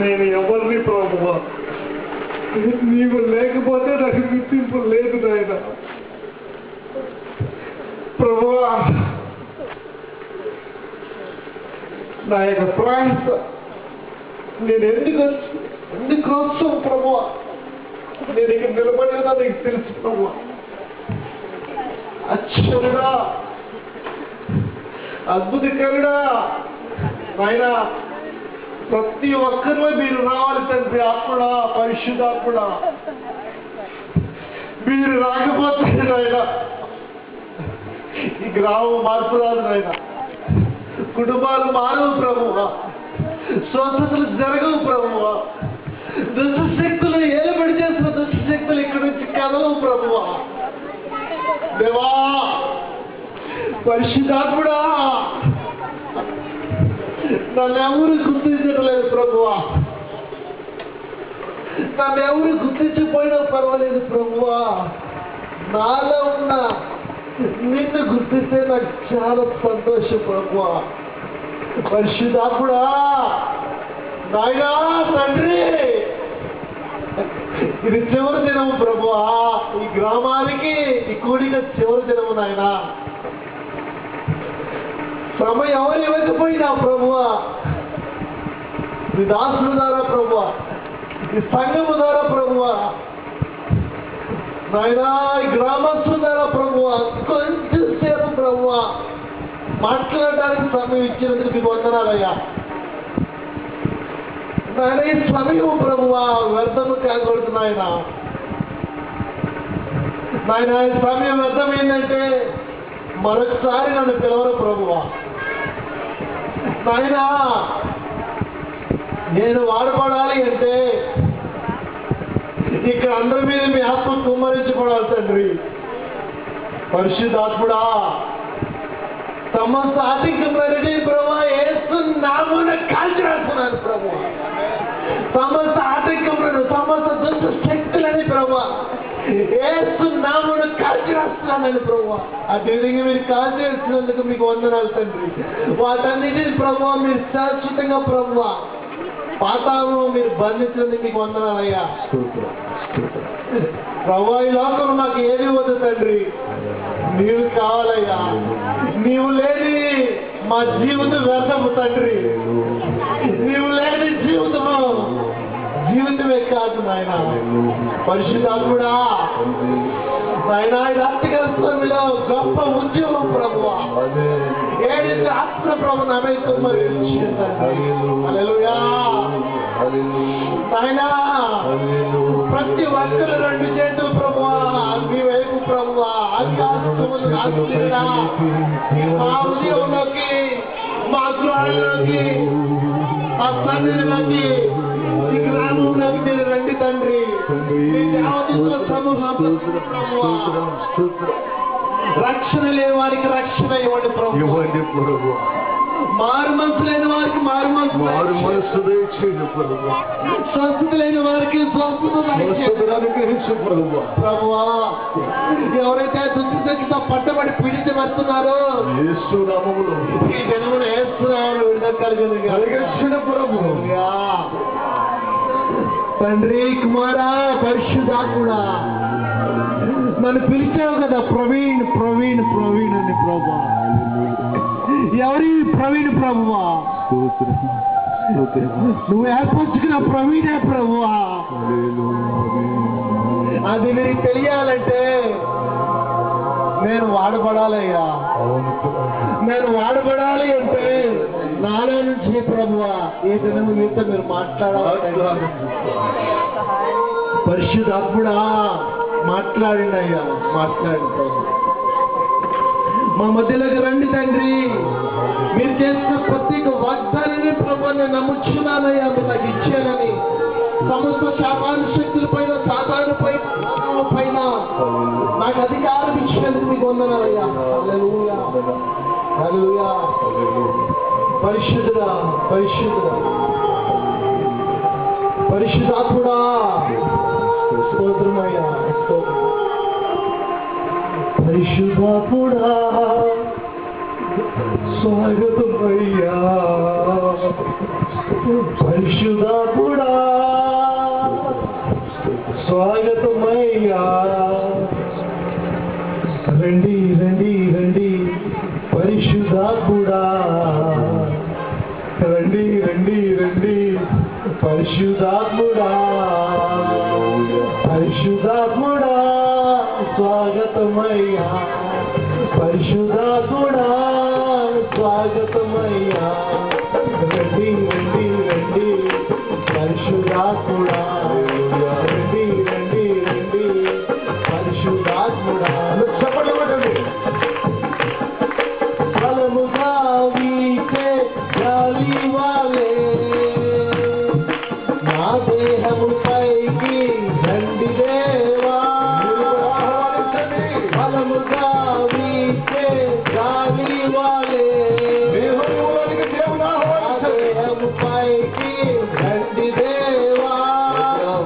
నేను ఎవరిని ప్రభువా? నీవు లేకపోతే నాకు గుర్తింపు లేదు నాయన. ప్రభువా, నా యొక్క ప్రయాస నేను ఎందుకోసం ప్రభువా నేను ఇక్కడ నిలబడేదా నీకు తెలుసు ప్రభువా. అక్షరుడా, అద్భుతకరుడా నాయన, ప్రతి ఒక్కరిలో మీరు రావాలి తండ్రి. ఆత్మడా, పరిశుద్ధాత్మడా, మీరు రాకపోతే నాయన ఈ గ్రామం మార్పు రాదు నాయన. కుటుంబాలు మారవు ప్రభువా, స్వస్థతలు జరగవు ప్రభువా, దుష్టశక్తులు ఏలుబడి చేసిన దుష్టశక్తులు ఇక్కడి నుంచి కదలవు ప్రభువా. దేవా, పరిశుద్ధాత్ముడా, నన్ను ఎవరు గుర్తించడం లేదు ప్రభువా. నన్ను ఎవరు గుర్తించిపోయినా పర్వాలేదు ప్రభువా. నాలో ఉన్న నిన్ను గుర్తిస్తే నాకు చాలా సంతోషం ప్రభువా. పరిశుద్ధాత్ముడా, నాయనా తండ్రి, ఇది చివరి దినము ప్రభువా. ఈ గ్రామానికి ఈ కూడిక చివరి దినము నాయనా. శ్రమ ఎవరు ఇవ్వకపోయినా ప్రభువా, ఈ దాసుల ద్వారా ప్రభువా, ఈ సంఘము ద్వారా ప్రభువా, నాయనా ఈ గ్రామస్తుల ద్వారా ప్రభువా, కొంచెం సేపు ప్రభువా మాట్లాడడానికి సమయం ఇచ్చినందుకు మీకు వందనాలయ్యా. నాయన ఈ సమయం ప్రభువా వ్యర్థము కాకూడదు నాయన. నాయన ఈ సమయం వ్యర్థం ఏంటంటే మరొకసారి నన్ను పిలవరు ప్రభువా. నాయన నేను వాడబడాలి అంటే ఇక్కడ అందరి మీద మీ ఆత్మ కుమ్మరించుకోవాలి తండ్రి. పరిశుద్ధాత్ముడా, సమస్త ఆధిక్యమని ప్రభా ఏస్తున్నామున కాల్చి వేస్తున్నాను ప్రభు. సమస్త ఆధిక్యములను, సమస్త దుష్ట శక్తులని ప్రభా ఏస్తున్నామును కాల్చి వేస్తున్నానని ప్రభు. అదేవిధంగా మీరు కాల్చి వేస్తున్నందుకు మీకు వందనాలు తండ్రి. వాటన్నిటిని ప్రభు మీరు శాశ్వతంగా ప్రభు పాతాలను మీరు బంధించినందుకు మీకు వందనాలయ్యా. ప్రభు ఈ లోకంలో మాకు ఏది వద్దు తండ్రి, నీవు కావాలయ్యా. నీవు లేని మా జీవితం వ్యర్థము తండ్రి. నీవు లేని జీవితమే కాదు నాయన. పరిశుద్ధాత్ముడా, నాయన ఈ రాత్రికాల సమయంలో గొప్ప ఉద్యోగం ప్రభువా, ఏడింటి ఆత్మ ప్రభు నామే కుమ్మరి హల్లెలూయా. నాయన ప్రతి ఒక్కరు రెండు చేతులు ప్రభువా మీ వైపు ప్రభువా, మా ఉద్యోగంలోకి, మా గృహాల్లోకి, మా సన్నిధిలోకి, ఈ గ్రామంలోకి మీరు రండి తండ్రి. రక్షణ లేని వారికి రక్షణ ఇవ్వండి ప్రభు. మారు మనసు లేని వారికి మారు మనసు దయచేయండి ప్రభు. స్వస్థత లేని వారికి స్వస్థత ప్రభువా. ఎవరైతే దుష్టశక్తితో పట్టబడి పీడించబడుతున్నారో ఈ జనమును వేస్తున్నారు విడుదల కలిగిన ప్రభు. తండ్రి, కుమారా, పరిశుద్ధాత్ముడా, నన్ను పిలిచావు కదా ప్రవీణ్ ప్రవీణ్ ప్రవీణ్ అని ప్రభు. ఎవరి ప్రవీణ్ ప్రభువా? నువ్వు ఏర్పరచుకున్న ప్రవీణే ప్రభువా. అది నీకు తెలియాలంటే నేను వాడబడాలయ్యా. నేను వాడబడాలి అంటే నాలో నుంచి ప్రభువా ఈ దినము మీతో మీరు మాట్లాడాలి. పరిశుద్ధాత్ముడా, మాట్లాడండి అయ్యా, మాట్లాడండి ప్రభు. మా మధ్యలోకి రండి తండ్రి. మీరు చేసిన ప్రత్యేక వాగ్దానాన్ని ప్రభు నేను నమ్ముచున్నానయ్యా, మీరు నాకు ఇచ్చానని. సమస్త శాపాను శక్తుల పైన, సాతాను పైన నాకు అధికారం ఇచ్చినందుకు మీకు వందనాలయ్యా. హల్లెలూయా, హల్లెలూయా. పరిశుద్ధుడా, పరిశుద్ధుడా, పరిశుద్ధాత్ముడా, స్తోత్రమయ్యా, స్తోత్రం. పరిశుద్ధాత్ముడా స్వాగతమయ్యా. పరిశుద్ధాత్ముడా పరిశుద్ధాత్ముడా రండి రండి రండి పరిశుద్ధాత్ముడా పరిశుద్ధాత్ముడా స్వాగతమయ్యా పరిశుద్ధాత్ముడా స్వాగతమయ్యా రండి రండి రండి పరిశుద్ధాత్ముడా రండి రండి రండి పరిశుద్ధాత్ముడా చెప్పండి బలముగా వీచే గాలి వాలే నా దేహము పైకి రండి దేవా బలముగా వీచే గాలి వాలే నా దేహము పైకి రండి దేవా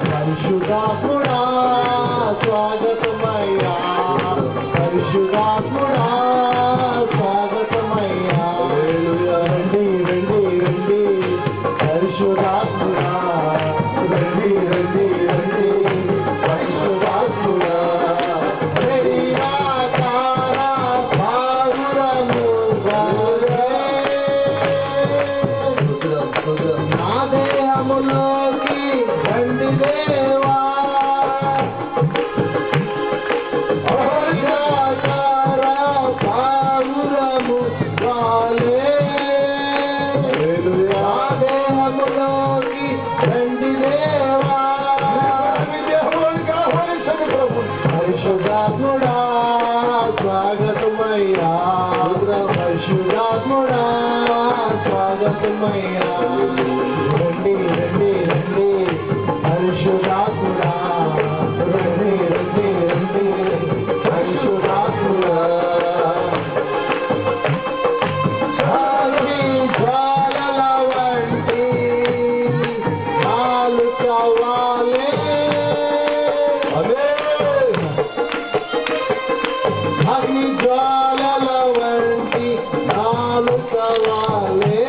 పరిశుద్ధాత్ముడా స్వాగతమయ్యా పరిశుద్ధాత్ముడా స్వాగతమయ్యా రండి రండి రండి పరిశుద్ధాత్ముడా రండి రండి రండి పరిశుద్ధాత్ముడా నా దేహములోకి రండి దేవా పావురము వాలే నా దేహములోకి రండి దేవా పరిశుద్ధాత్ముడా స్వాగతమయ్యా పరిశుద్ధాత్ముడా స్వాగతమయ్యా రండి రండి రండి పరిశుద్ధాత్ముడా రండి రండి రండి పరిశుద్ధాత్ముడా జ్వాలల వంటి నాలుక వాలే అగ్ని జ్వాలల వంటి నాలుక వాలే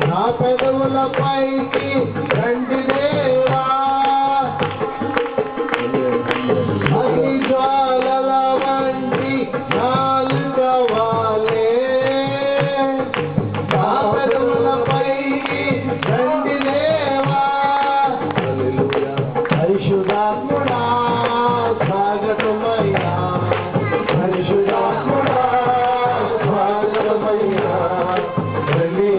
నా పెదవుల పైకి రండి దేవా అగ్ని జ్వాలల వంటి నాలుక వాలే నా పెదవుల పైకి రండి దేవా పరిశుద్ధాత్ముడా స్వాగతమయ్యా పరిశుద్ధాత్ముడా స్వాగతమయ్యా రండి